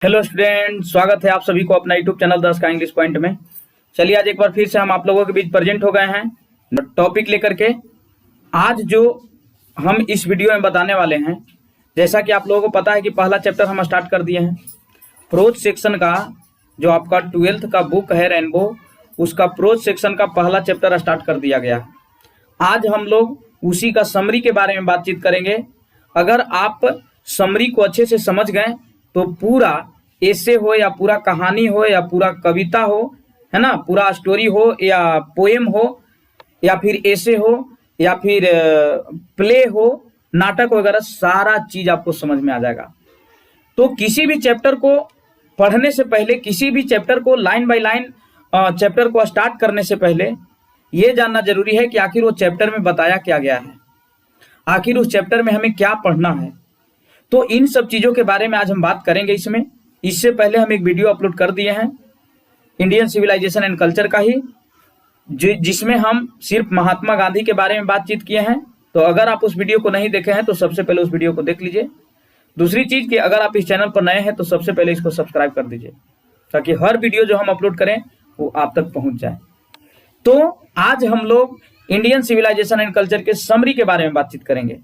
Hello student, स्वागत है आप सभी को अपना यूट्यूब चैनल 10 का इंग्लिश पॉइंट में। चलिए आज एक बार फिर से हम आप लोगों के बीच प्रेजेंट हो गए हैं टॉपिक लेकर के। आज जो हम इस वीडियो में बताने वाले हैं, जैसा कि आप लोगों को पता है कि पहला चैप्टर हम स्टार्ट कर दिए हैं। प्रोज सेक्शन का जो आपका 12th का बुक है रेनबो, उसका प्रोज सेक्शन का पहला चैप्टर स्टार्ट कर दिया गया। आज हम लोग उसी का समरी के बारे में बातचीत करेंगे। अगर आप समरी को अच्छे से समझ गए तो पूरा एसे हो या पूरा कहानी हो या पूरा कविता हो, है ना, पूरा स्टोरी हो या पोएम हो या फिर एसे हो या फिर प्ले हो, नाटक वगैरह, सारा चीज आपको समझ में आ जाएगा। तो किसी भी चैप्टर को पढ़ने से पहले, किसी भी चैप्टर को लाइन बाय लाइन चैप्टर को स्टार्ट करने से पहले ये जानना जरूरी है कि आखिर वो चैप्टर में बताया क्या गया है, आखिर उस चैप्टर में हमें क्या पढ़ना है। तो इन सब चीजों के बारे में आज हम बात करेंगे इसमें। इससे पहले हम एक वीडियो अपलोड कर दिए हैं इंडियन सिविलाइजेशन एंड कल्चर का ही, जिसमें हम सिर्फ महात्मा गांधी के बारे में बातचीत किए हैं। तो अगर आप उस वीडियो को नहीं देखे हैं तो सबसे पहले उस वीडियो को देख लीजिए। दूसरी चीज कि अगर आप इस चैनल पर नए हैं तो सबसे पहले इसको सब्सक्राइब कर दीजिए, ताकि हर वीडियो जो हम अपलोड करें वो आप तक पहुंच जाए। तो आज हम लोग इंडियन सिविलाइजेशन एंड कल्चर के समरी के बारे में बातचीत करेंगे।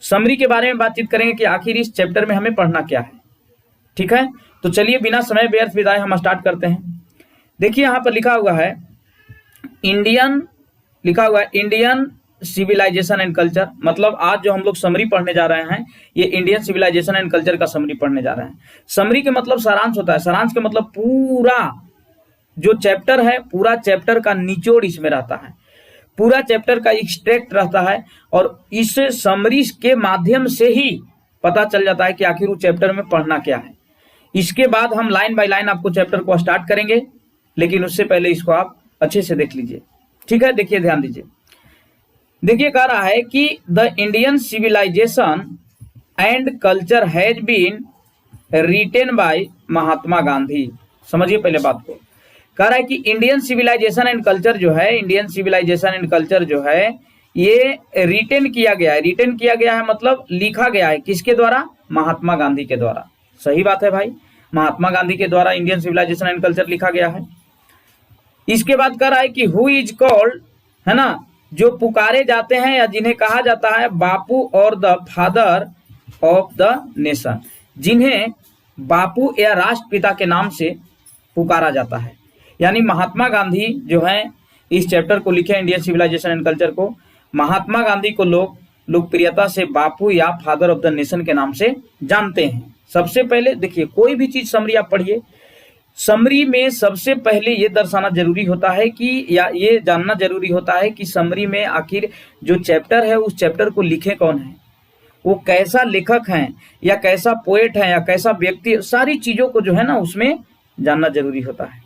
समरी के बारे में बातचीत करेंगे कि आखिर इस चैप्टर में हमें पढ़ना क्या है। ठीक है, तो चलिए बिना समय व्यर्थ बिताए हम स्टार्ट करते हैं। देखिए यहाँ पर लिखा हुआ है इंडियन सिविलाइजेशन एंड कल्चर। मतलब आज जो हम लोग समरी पढ़ने जा रहे हैं, ये इंडियन सिविलाइजेशन एंड कल्चर का समरी पढ़ने जा रहे हैं। समरी के मतलब सारांश होता है। सारांश के मतलब पूरा जो चैप्टर है, पूरा चैप्टर का निचोड़ इसमें रहता है, पूरा चैप्टर का एक्सट्रैक्ट रहता है। और इस समरी के माध्यम से ही पता चल जाता है कि आखिर उस चैप्टर में पढ़ना क्या है। इसके बाद हम लाइन बाय लाइन आपको चैप्टर को स्टार्ट करेंगे, लेकिन उससे पहले इसको आप अच्छे से देख लीजिए। ठीक है, देखिए, ध्यान दीजिए। देखिए, कह रहा है कि the Indian civilization and culture has been written by Mahatma Gandhi. समझिए पहले बात को। कह रहा है कि इंडियन सिविलाइजेशन एंड कल्चर जो है, इंडियन सिविलाइजेशन एंड कल्चर जो है, ये रिटेन किया गया है। रिटेन किया गया है मतलब लिखा गया है। किसके द्वारा? महात्मा गांधी के द्वारा। सही बात है भाई, महात्मा गांधी के द्वारा इंडियन सिविलाइजेशन एंड कल्चर लिखा गया है। इसके बाद कह रहा है कि हु इज कॉल्ड, है ना, जो पुकारे जाते हैं या जिन्हें कहा जाता है बापू और the father of the nation, जिन्हें बापू या राष्ट्रपिता के नाम से पुकारा जाता है। यानी महात्मा गांधी जो है इस चैप्टर को लिखे, इंडियन सिविलाइजेशन एंड कल्चर को, महात्मा गांधी को लोग लोकप्रियता से बापू या फादर ऑफ द नेशन के नाम से जानते हैं। सबसे पहले देखिए, कोई भी चीज समरी आप पढ़िए, समरी में सबसे पहले ये दर्शाना जरूरी होता है कि, या ये जानना जरूरी होता है कि समरी में आखिर जो चैप्टर है उस चैप्टर को लिखे कौन है, वो कैसा लेखक है या कैसा पोएट है या कैसा व्यक्ति, सारी चीजों को जो है ना उसमें जानना जरूरी होता है।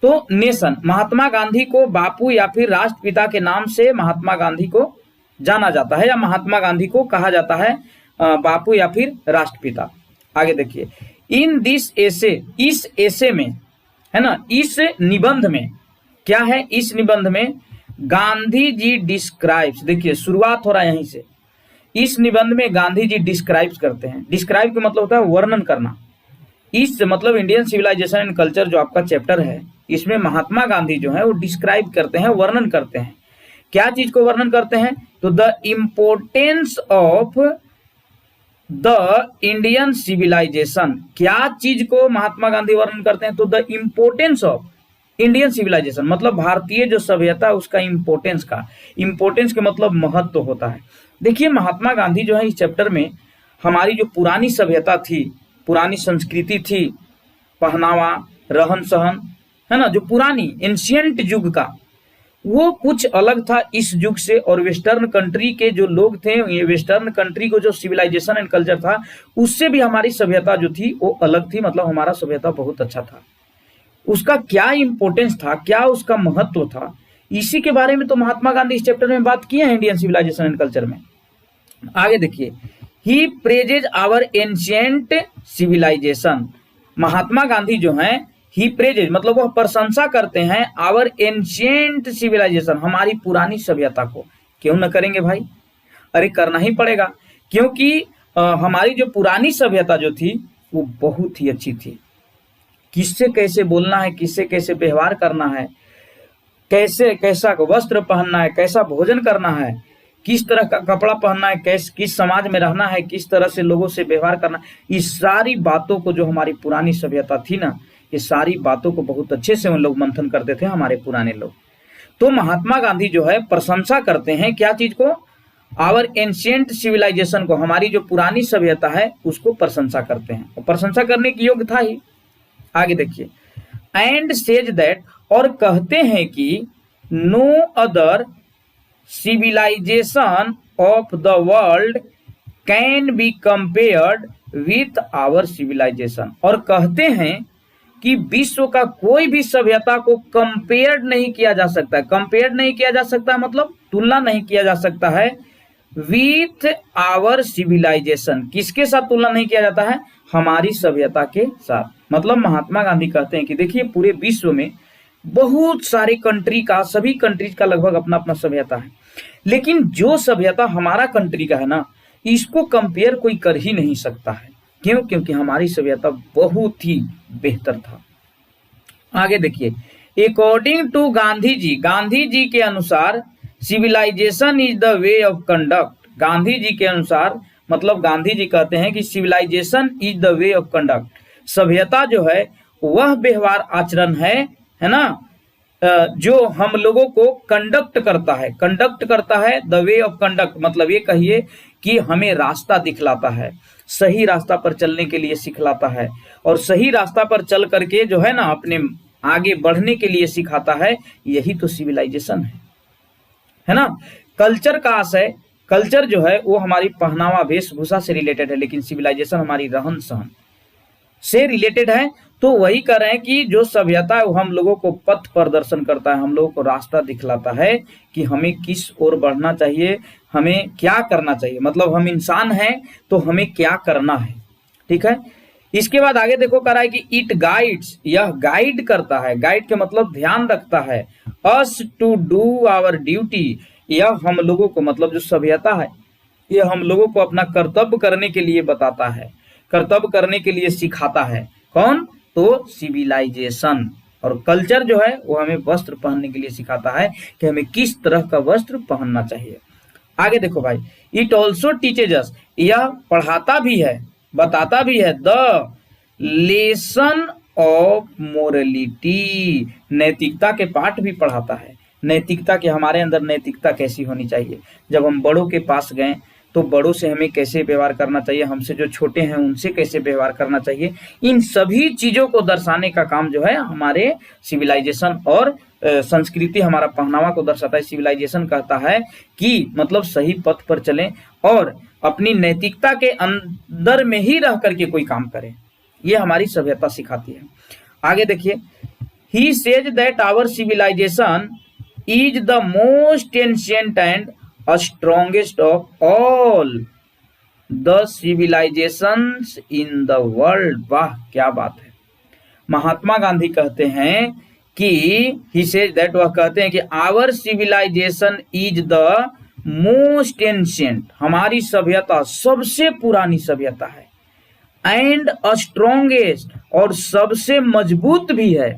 तो नेशन, महात्मा गांधी को बापू या फिर राष्ट्रपिता के नाम से महात्मा गांधी को जाना जाता है, या महात्मा गांधी को कहा जाता है बापू या फिर राष्ट्रपिता। आगे देखिए, इन दिस एसे, इस एसे में, है ना, इस निबंध में क्या है? इस निबंध में गांधी जी डिस्क्राइब्स, देखिए शुरुआत हो रहा है यहीं से। इस निबंध में गांधी जी डिस्क्राइब्स करते हैं। डिस्क्राइब का मतलब होता है वर्णन करना। इस मतलब इंडियन सिविलाइजेशन एंड कल्चर जो आपका चैप्टर है, इसमें महात्मा गांधी जो है वो डिस्क्राइब करते हैं, वर्णन करते हैं। क्या चीज को वर्णन करते हैं? तो the importance of the Indian civilisation. क्या चीज को महात्मा गांधी वर्णन करते हैं? तो the importance of Indian civilisation, मतलब भारतीय जो सभ्यता, उसका इम्पोर्टेंस का, इम्पोर्टेंस के मतलब महत्व होता है। देखिए, महात्मा गांधी जो है इस चैप्टर में हमारी जो पुरानी सभ्यता थी, पुरानी संस्कृति थी, पहनावा, रहन सहन, है ना, जो पुरानी एंशियंट युग का, वो कुछ अलग था इस युग से। और वेस्टर्न कंट्री के जो लोग थे, ये वेस्टर्न कंट्री को जो सिविलाइजेशन एंड कल्चर था, उससे भी हमारी सभ्यता जो थी वो अलग थी। मतलब हमारा सभ्यता बहुत अच्छा था। उसका क्या इंपॉर्टेंस था, क्या उसका महत्व था, इसी के बारे में तो महात्मा गांधी इस चैप्टर में बात किए हैं इंडियन सिविलाइजेशन एंड कल्चर में। आगे देखिए, ही praises our ancient civilisation. Mahatma Gandhi जो हैं, ही प्रेजेज मतलब वह प्रशंसा करते हैं आवर एंशियंट सिविलाइजेशन, हमारी पुरानी सभ्यता को। क्यों न करेंगे भाई, अरे करना ही पड़ेगा, क्योंकि हमारी जो पुरानी सभ्यता जो थी वो बहुत ही अच्छी थी। किससे कैसे बोलना है, किससे कैसे व्यवहार करना है, कैसे कैसा वस्त्र पहनना है, कैसा भोजन करना है, किस तरह का कपड़ा पहनना है, किस समाज में रहना है, किस तरह से लोगों से व्यवहार करना है, इस सारी बातों को जो हमारी पुरानी सभ्यता थी ना, ये सारी बातों को बहुत अच्छे से उन लोग मंथन करते थे हमारे पुराने लोग। तो महात्मा गांधी जो है प्रशंसा करते हैं क्या चीज को, आवर एंशियंट सिविलाइजेशन को, हमारी जो पुरानी सभ्यता है उसको प्रशंसा करते हैं, और प्रशंसा करने की योग्य था ही। आगे देखिए, एंड सेज दैट, और कहते हैं कि no other civilisation of the world can be compared with our civilisation, और कहते हैं कि विश्व का कोई भी सभ्यता को कंपेयर नहीं किया जा सकता है। कंपेयर नहीं किया जा सकता मतलब तुलना नहीं किया जा सकता है विथ आवर सिविलाइजेशन, किसके साथ तुलना नहीं किया जाता है, हमारी सभ्यता के साथ। मतलब महात्मा गांधी कहते हैं कि देखिए पूरे विश्व में बहुत सारे कंट्री का, सभी कंट्रीज का लगभग अपना अपना सभ्यता है, लेकिन जो सभ्यता हमारा कंट्री का है ना, इसको कंपेयर कोई कर ही नहीं सकता है। क्यों? क्योंकि हमारी सभ्यता बहुत ही बेहतर था। आगे देखिए, अकॉर्डिंग टू गांधी जी, गांधी जी के अनुसार civilization is the way of conduct, Gandhi ji के अनुसार मतलब गांधी जी कहते हैं कि civilization is the way of conduct, सभ्यता जो है वह व्यवहार आचरण है ना, जो हम लोगों को कंडक्ट करता है, कंडक्ट करता है, द वे ऑफ कंडक्ट मतलब ये कहिए कि हमें रास्ता दिखलाता है, सही रास्ता पर चलने के लिए सिखलाता है, और सही रास्ता पर चल करके जो है ना अपने आगे बढ़ने के लिए सिखाता है। यही तो सिविलाइजेशन है ना। कल्चर का आशय, कल्चर जो है वो हमारी पहनावा वेशभूषा से रिलेटेड है, लेकिन सिविलाइजेशन हमारी रहन सहन से रिलेटेड है। तो वही कह रहे हैं कि जो सभ्यता है वो हम लोगों को पथ प्रदर्शन करता है, हम लोगों को रास्ता दिखलाता है कि हमें किस ओर बढ़ना चाहिए, हमें क्या करना चाहिए, मतलब हम इंसान हैं तो हमें क्या करना है। ठीक है, इसके बाद आगे देखो कह रहा है कि इट गाइड्स, यह गाइड करता है, गाइड के मतलब ध्यान रखता है, as to do our duty, यह हम लोगों को मतलब जो सभ्यता है यह हम लोगों को अपना कर्तव्य करने के लिए बताता है, कर्तव्य करने के लिए सिखाता है। कौन? तो सिविलाइजेशन। और कल्चर जो है वो हमें वस्त्र पहनने के लिए सिखाता है कि हमें किस तरह का वस्त्र पहनना चाहिए। आगे देखो भाई, इट ऑल्सो टीचेज अस, यह पढ़ाता भी है, बताता भी है, द लेसन ऑफ मोरलिटी, नैतिकता के पाठ भी पढ़ाता है, नैतिकता के हमारे अंदर नैतिकता कैसी होनी चाहिए, जब हम बड़ों के पास गए तो बड़ों से हमें कैसे व्यवहार करना चाहिए, हमसे जो छोटे हैं उनसे कैसे व्यवहार करना चाहिए, इन सभी चीजों को दर्शाने का काम जो है हमारे सिविलाइजेशन और संस्कृति, हमारा पहनावा को दर्शाता है। सिविलाइजेशन कहता है कि मतलब सही पथ पर चलें और अपनी नैतिकता के अंदर में ही रह करके कोई काम करें, ये हमारी सभ्यता सिखाती है। आगे देखिए, he says that our civilisation is the most ancient and strongest of all the civilisations in the world. वाह क्या बात है। महात्मा गांधी कहते हैं कि ही सेज दैट, वह कहते हैं कि our civilisation is the most ancient, हमारी सभ्यता सबसे पुरानी सभ्यता है, एंड स्ट्रॉन्गेस्ट और सबसे मजबूत भी है,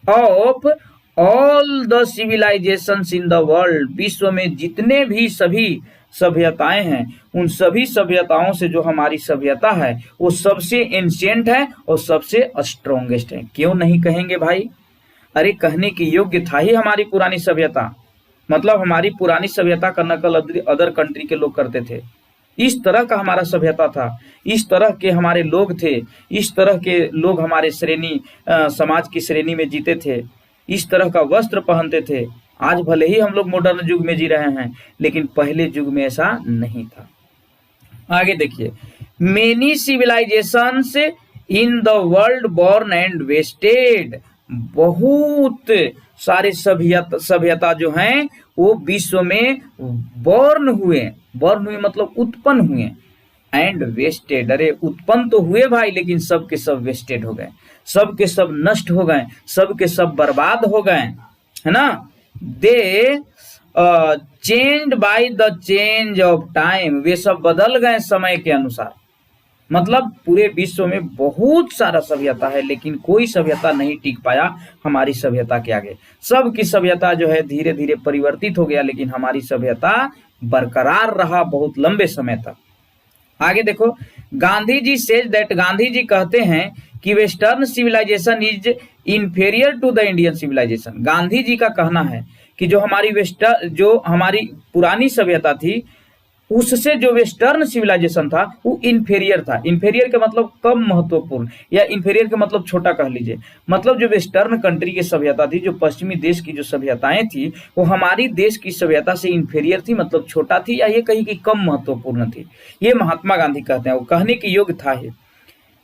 of all the civilisations in the world, विश्व में जितने भी सभी सभ्यताएं हैं उन सभी सभ्यताओं से जो हमारी सभ्यता है वो सबसे एंशिएंट है और सबसे स्ट्रॉन्गेस्ट है। क्यों नहीं कहेंगे भाई, अरे कहने की योग्य था ही हमारी पुरानी सभ्यता, मतलब हमारी पुरानी सभ्यता का नकल अदर कंट्री के लोग करते थे, इस तरह का हमारा सभ्यता था, इस तरह के हमारे लोग थे, इस तरह के लोग हमारे श्रेणी समाज की श्रेणी में जीते थे, इस तरह का वस्त्र पहनते थे। आज भले ही हम लोग मॉडर्न युग में जी रहे हैं, लेकिन पहले युग में ऐसा नहीं था। आगे देखिए, many civilisations in the world born and wasted, बहुत सारे सभ्यता जो हैं वो विश्व में बॉर्न हुए मतलब उत्पन्न हुए, एंड वेस्टेड, अरे उत्पन्न तो हुए भाई लेकिन सब के सब वेस्टेड हो गए, सब के सब नष्ट हो गए, सब के सब बर्बाद हो गए, है ना। They changed by the change of time, वे सब बदल गए समय के अनुसार, मतलब पूरे विश्व में बहुत सारा सभ्यता है, लेकिन कोई सभ्यता नहीं टिक पाया हमारी सभ्यता के आगे। सबकी सभ्यता जो है धीरे धीरे परिवर्तित हो गया, लेकिन हमारी सभ्यता बरकरार रहा बहुत लंबे समय तक। आगे देखो, गांधी जी सेज दैट, गांधी जी कहते हैं कि western civilization is inferior to the Indian civilization. Gandhi ji का कहना है कि जो हमारी पुरानी सभ्यता थी उससे जो वेस्टर्न सिविलाइजेशन था वो इंफीरियर था। इंफीरियर का मतलब कम महत्वपूर्ण, या इंफीरियर का मतलब छोटा कह लीजिए। मतलब जो वेस्टर्न कंट्री की सभ्यता थी, जो पश्चिमी देश की जो सभ्यताएं थी, वो हमारी देश की सभ्यता से इंफीरियर थी, मतलब छोटा थी, या ये कहीं की कम महत्वपूर्ण थी। ये महात्मा गांधी कहते हैं, वो कहने के योग्य था ये।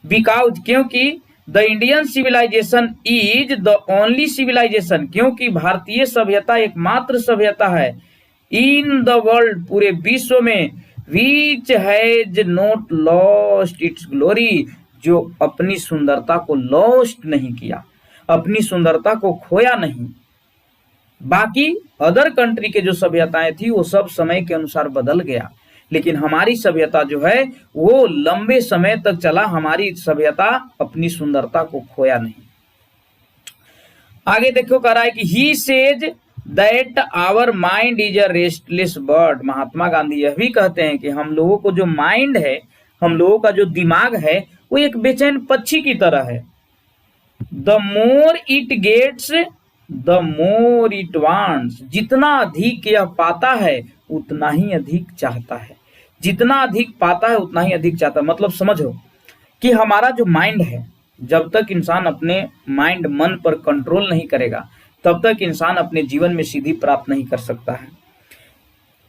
बिकॉज, क्योंकि the Indian civilisation is the only civilisation, क्योंकि भारतीय सभ्यता एकमात्र सभ्यता है इन द वर्ल्ड, पूरे विश्व में, which has not lost its glory, जो अपनी सुंदरता को लॉस्ट नहीं किया, अपनी सुंदरता को खोया नहीं। बाकी अदर कंट्री के जो सभ्यताएं थी वो सब समय के अनुसार बदल गया, लेकिन हमारी सभ्यता जो है वो लंबे समय तक चला। हमारी सभ्यता अपनी सुंदरता को खोया नहीं। आगे देखो, कह रहा है कि he says that our mind is a restless bird. Mahatma Gandhi यह भी कहते हैं कि हम लोगों को जो माइंड है, हम लोगों का जो दिमाग है, वो एक बेचैन पक्षी की तरह है। The more it gets the more it wants, जितना अधिक यह पाता है उतना ही अधिक चाहता है। जितना अधिक पाता है उतना ही अधिक चाहता है। मतलब समझो कि हमारा जो माइंड है, जब तक इंसान अपने माइंड मन पर कंट्रोल नहीं करेगा तब तक इंसान अपने जीवन में सिद्धि प्राप्त नहीं कर सकता है।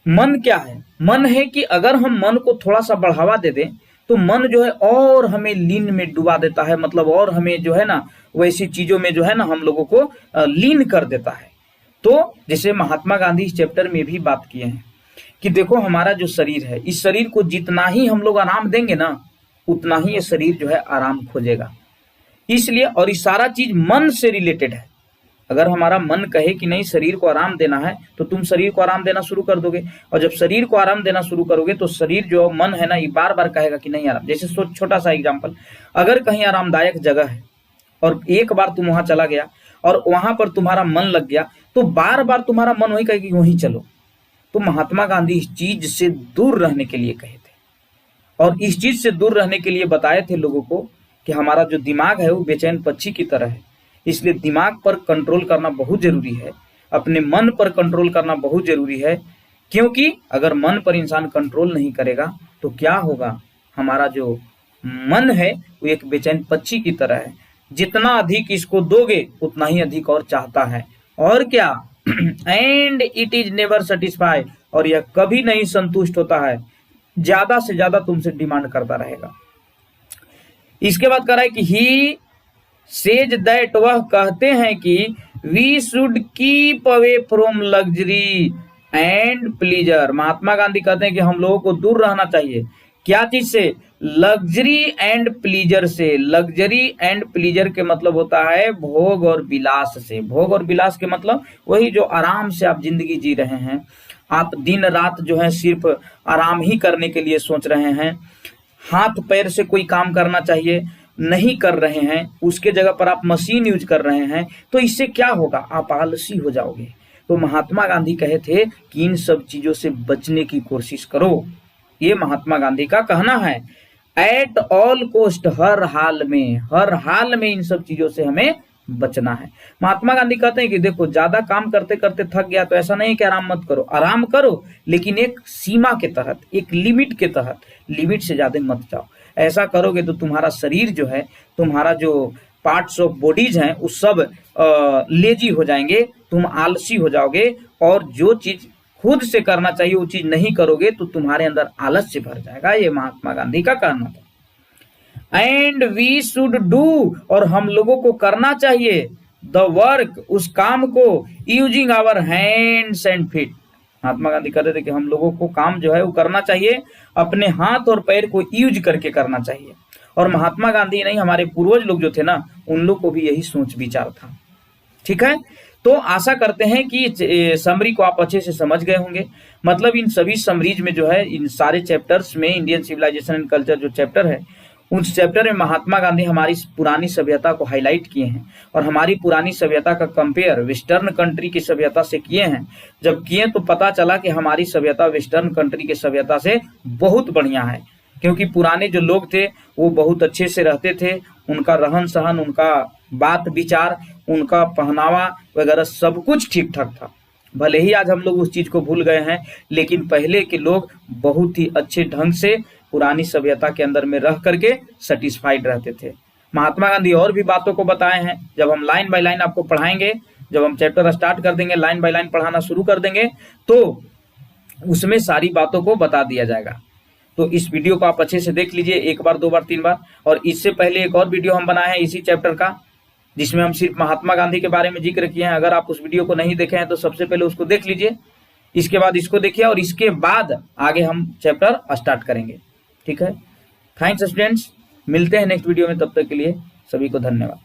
मन क्या है? मन है कि अगर हम मन को थोड़ा सा बढ़ावा दे दें तो मन जो है और हमें लीन में डुबा देता है, मतलब और हमें जो है ना वैसी चीजों में जो है ना हम लोगों को लीन कर देता है। तो जैसे महात्मा गांधी इस चैप्टर में भी बात किए हैं कि देखो हमारा जो शरीर है, इस शरीर को जितना ही हम लोग आराम देंगे ना उतना ही ये शरीर जो है आराम खोजेगा। इसलिए, और ये सारा चीज मन से रिलेटेड है। अगर हमारा मन कहे कि नहीं शरीर को आराम देना है तो तुम शरीर को आराम देना शुरू कर दोगे, और जब शरीर को आराम देना शुरू करोगे तो शरीर जो मन है ना ये बार बार कहेगा कि नहीं आराम। जैसे छोटा सा एग्जांपल, अगर कहीं आरामदायक जगह है और एक बार तुम वहां चला गया और वहां पर तुम्हारा मन लग गया तो बार बार तुम्हारा मन वही कहेगा कि वहीं चलो। तो महात्मा गांधी इस चीज से दूर रहने के लिए कहे थे, और इस चीज से दूर रहने के लिए बताए थे लोगों को कि हमारा जो दिमाग है वो बेचैन पक्षी की तरह है। इसलिए दिमाग पर कंट्रोल करना बहुत जरूरी है, अपने मन पर कंट्रोल करना बहुत जरूरी है। क्योंकि अगर मन पर इंसान कंट्रोल नहीं करेगा तो क्या होगा, हमारा जो मन है वो एक बेचैन पक्षी की तरह है। जितना अधिक इसको दोगे उतना ही अधिक और चाहता है, और क्या and it is never satisfy, और यह कभी नहीं संतुष्ट होता है, ज्यादा से ज्यादा तुमसे डिमांड करता रहेगा। इसके बाद कह रहा है कि ही सेज दैट, वह कहते हैं कि we should keep away from luxury and pleasure. Mahatma Gandhi कहते हैं कि हम लोगों को दूर रहना चाहिए क्या चीज से? लग्जरी एंड प्लीजर से। लग्जरी एंड प्लीजर के मतलब होता है भोग और विलास से। भोग और विलास के मतलब वही जो आराम से आप जिंदगी जी रहे हैं, आप दिन रात जो है सिर्फ आराम ही करने के लिए सोच रहे हैं, हाथ पैर से कोई काम करना चाहिए नहीं कर रहे हैं, उसके जगह पर आप मशीन यूज कर रहे हैं, तो इससे क्या होगा, आप आलसी हो जाओगे। तो महात्मा गांधी कहे थे कि इन सब चीजों से बचने की कोशिश करो। ये महात्मा गांधी का कहना है। एट ऑल कोस्ट, हर हाल में इन सब चीजों से हमें बचना है। महात्मा गांधी कहते हैं कि देखो ज्यादा काम करते करते थक गया तो ऐसा नहीं कि आराम मत करो, आराम करो लेकिन एक सीमा के तहत, एक लिमिट के तहत, लिमिट से ज्यादा मत जाओ। ऐसा करोगे तो तुम्हारा शरीर जो है, तुम्हारा जो पार्ट्स ऑफ बॉडीज हैं वो सब लेजी हो जाएंगे, तुम आलसी हो जाओगे, और जो चीज खुद से करना चाहिए वो चीज नहीं करोगे तो तुम्हारे अंदर आलस्य भर जाएगा। ये महात्मा गांधी का कहना था। एंड वी शुड डू, और हम लोगों को करना चाहिए द वर्क, उस काम को, using our hands and feet. Mahatma Gandhi कहते थे कि हम लोगों को काम जो है वो करना चाहिए अपने हाथ और पैर को यूज करके करना चाहिए। और महात्मा गांधी नहीं, हमारे पूर्वज लोग जो थे ना, उन लोग को भी यही सोच विचार था। ठीक है, तो आशा करते हैं कि समरी को आप अच्छे से समझ गए होंगे। मतलब इन सभी समरीज में जो है, इन सारे चैप्टर्स में इंडियन सिविलाइजेशन एंड कल्चर जो चैप्टर है उस चैप्टर में महात्मा गांधी हमारी पुरानी सभ्यता को हाईलाइट किए हैं और हमारी पुरानी सभ्यता का कंपेयर वेस्टर्न कंट्री की सभ्यता से किए हैं। जब किए तो पता चला कि हमारी सभ्यता वेस्टर्न कंट्री की सभ्यता से बहुत बढ़िया है, क्योंकि पुराने जो लोग थे वो बहुत अच्छे से रहते थे, उनका रहन सहन, उनका बात विचार, उनका पहनावा वगैरह सब कुछ ठीक ठाक था। भले ही आज हम लोग उस चीज को भूल गए हैं, लेकिन पहले के लोग बहुत ही अच्छे ढंग से पुरानी सभ्यता के अंदर में रह करके सेटिस्फाइड रहते थे। महात्मा गांधी और भी बातों को बताए हैं, जब हम लाइन बाय लाइन आपको पढ़ाएंगे, जब हम चैप्टर स्टार्ट कर देंगे, लाइन बाय लाइन पढ़ाना शुरू कर देंगे, तो उसमें सारी बातों को बता दिया जाएगा। तो इस वीडियो को आप अच्छे से देख लीजिए, एक बार, दो बार, तीन बार। और इससे पहले एक और वीडियो हम बनाए हैं इसी चैप्टर का, जिसमें हम सिर्फ महात्मा गांधी के बारे में जिक्र किए हैं। अगर आप उस वीडियो को नहीं देखे हैं तो सबसे पहले उसको देख लीजिए, इसके बाद इसको देखिए और इसके बाद आगे हम चैप्टर स्टार्ट करेंगे। ठीक है, थैंक्स स्टूडेंट्स, मिलते हैं नेक्स्ट वीडियो में, तब तक के लिए सभी को धन्यवाद।